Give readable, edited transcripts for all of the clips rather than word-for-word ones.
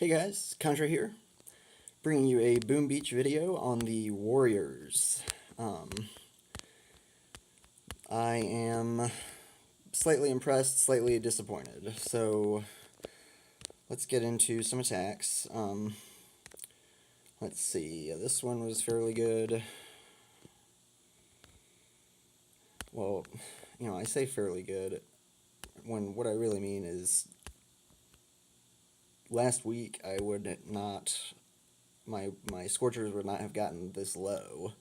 Hey guys, Contra here, bringing you a Boom Beach video on the Warriors. I am slightly impressed, slightly disappointed. So let's get into some attacks. Let's see, this one was fairly good. Well, I say fairly good when what I really mean is last week I would not, my Scorchers would not have gotten this low.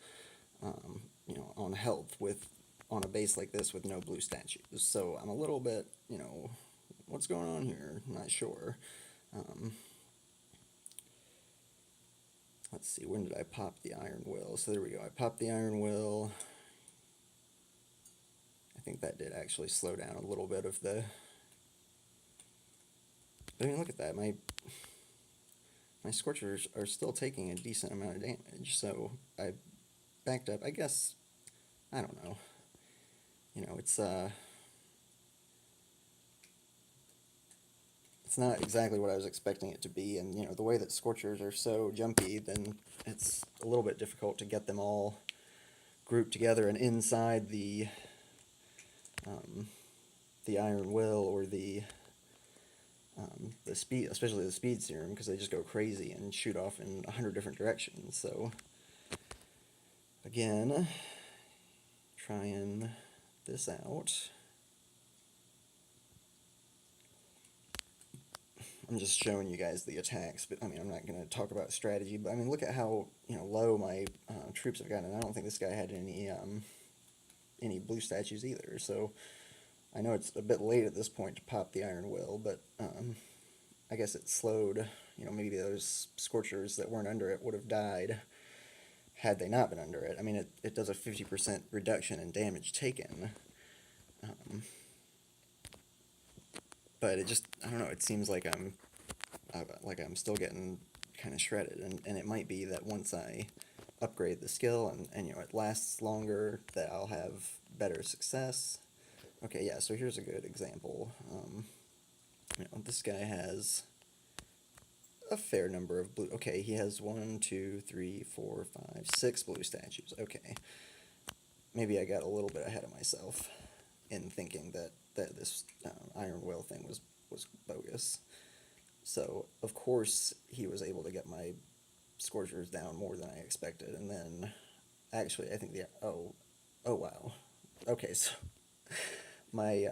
On health with on a base like this with no blue statues. So I'm a little bit, what's going on here? Not sure. Um, let's see, when did I pop the Iron Will? So there we go. I popped the Iron Will. I think that did actually slow down a little bit of the. I mean, look at that. My Scorchers are still taking a decent amount of damage. So I backed up. I guess I don't know. It's not exactly what I was expecting it to be, and the way that Scorchers are so jumpy, then it's a little bit difficult to get them all grouped together and inside the Iron Will or the speed, especially the speed serum, because they just go crazy and shoot off in 100 different directions. So again, trying this out. I'm just showing you guys the attacks, but I mean, I'm not going to talk about strategy, but I mean, look at how low my troops have gotten. I don't think this guy had any blue statues either, so I know it's a bit late at this point to pop the Iron Will, but I guess it slowed. Maybe those Scorchers that weren't under it would have died had they not been under it. I mean, it does a 50% reduction in damage taken, but it just, I don't know, it seems like I'm still getting kind of shredded, and it might be that once I upgrade the skill and it lasts longer, that I'll have better success. Okay, yeah, so here's a good example. This guy has a fair number of blue. Okay, he has 1, 2, 3, 4, 5, 6 blue statues. Okay, maybe I got a little bit ahead of myself in thinking that this Iron Will thing was bogus. So of course he was able to get my Scorchers down more than I expected, and then actually I think oh wow, okay, so my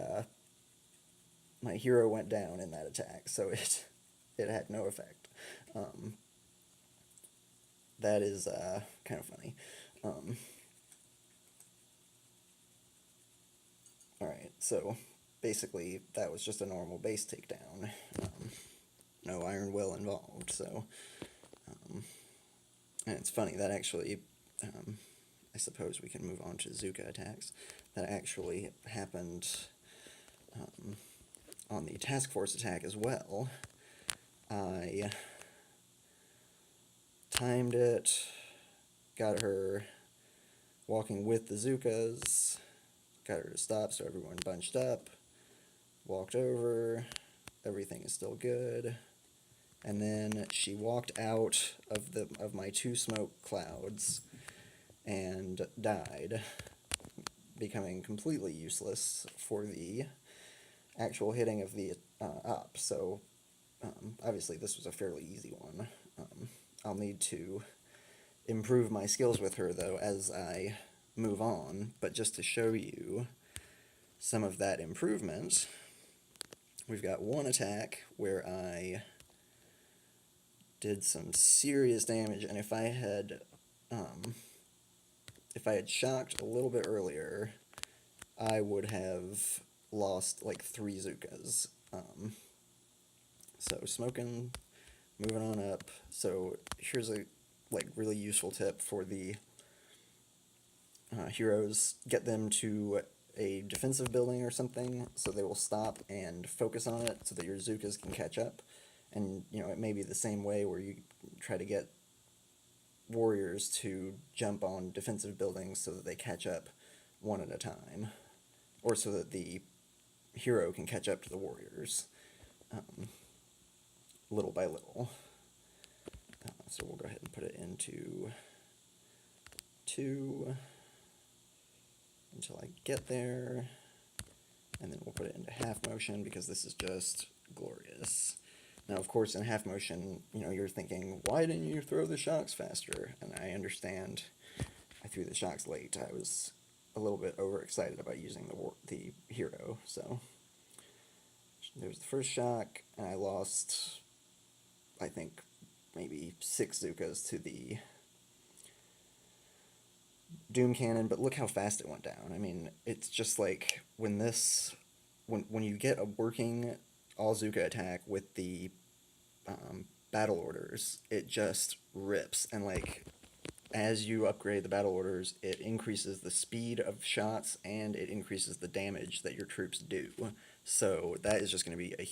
my hero went down in that attack, so it had no effect. Um, that is kind of funny. All right, so basically that was just a normal base takedown. No Iron Will involved. So, and it's funny that actually, I suppose we can move on to Zuka attacks. That actually happened on the task force attack as well. I timed it, got her walking with the Zukas, got her to stop so everyone bunched up, walked over, everything is still good, and then she walked out of my 2 smoke clouds and died, becoming completely useless for the actual hitting of the up. So obviously this was a fairly easy one. I'll need to improve my skills with her though as I move on, but just to show you some of that improvement, we've got one attack where I did some serious damage, and if I had shocked a little bit earlier, I would have lost like 3 Zukas. So smoking, moving on up. So here's a really useful tip for the heroes: get them to a defensive building or something, so they will stop and focus on it, so that your Zukas can catch up. And it may be the same way where you try to get warriors to jump on defensive buildings so that they catch up one at a time, or so that the hero can catch up to the warriors. little by little. So we'll go ahead and put it into 2 until I get there, and then we'll put it into half motion because this is just glorious. Now, of course, in half motion, you're thinking, why didn't you throw the shocks faster? And I understand I threw the shocks late. I was a little bit overexcited about using the hero, so there's the first shock, and I lost, I think, maybe 6 Zukas to the Doom Cannon, but look how fast it went down. I mean, it's just like when you get a working all Zuka attack with the battle orders, it just rips, and like as you upgrade the battle orders, it increases the speed of shots and it increases the damage that your troops do. So that is just going to be a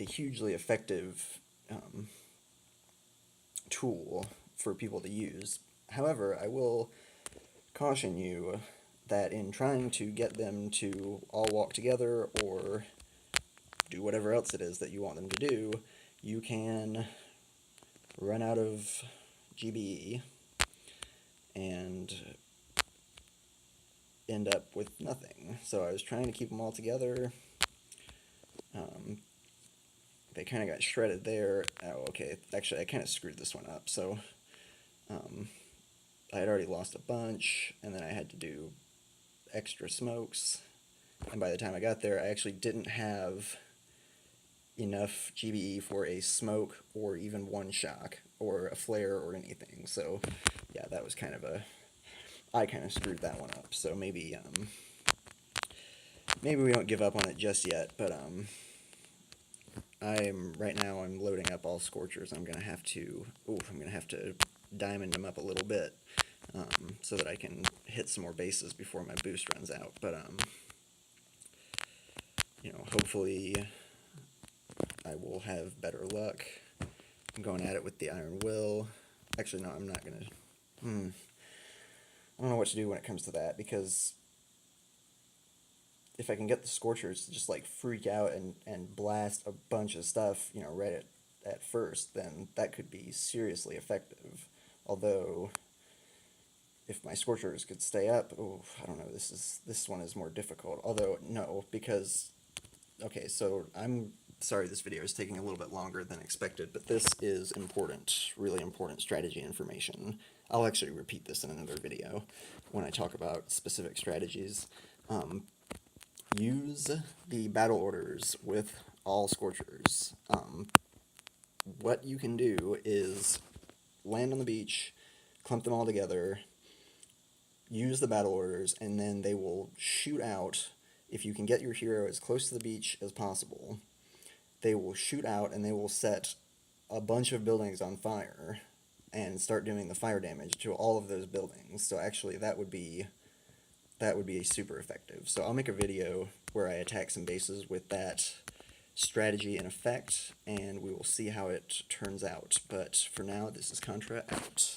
hugely effective tool for people to use. However, I will caution you that in trying to get them to all walk together or do whatever else it is that you want them to do, you can run out of GBE and end up with nothing. So I was trying to keep them all together. They kind of got shredded there. Oh, okay. Actually, I kind of screwed this one up. So I had already lost a bunch, and then I had to do extra smokes. And by the time I got there, I actually didn't have enough GBE for a smoke or even one shock or a flare or anything. So yeah, that was kind of I kind of screwed that one up. So maybe we don't give up on it just yet, but right now I'm loading up all Scorchers. I'm gonna have to diamond them up a little bit so that I can hit some more bases before my boost runs out. But hopefully I will have better luck. I'm going at it with the Iron Will. Actually, no, I'm not gonna. I don't know what to do when it comes to that, because if I can get the Scorchers to just like freak out and blast a bunch of stuff, right at first, then that could be seriously effective. Although, if my Scorchers could stay up, I don't know. This one is more difficult. Although no, because okay, so I'm sorry this video is taking a little bit longer than expected, but this is important, really important strategy information. I'll actually repeat this in another video when I talk about specific strategies. Use the battle orders with all Scorchers. What you can do is land on the beach, clump them all together, use the battle orders, and then they will shoot out. If you can get your hero as close to the beach as possible, they will shoot out and they will set a bunch of buildings on fire and start doing the fire damage to all of those buildings. So actually that would be super effective. So I'll make a video where I attack some bases with that strategy in effect, and we will see how it turns out. But for now, this is Contra out.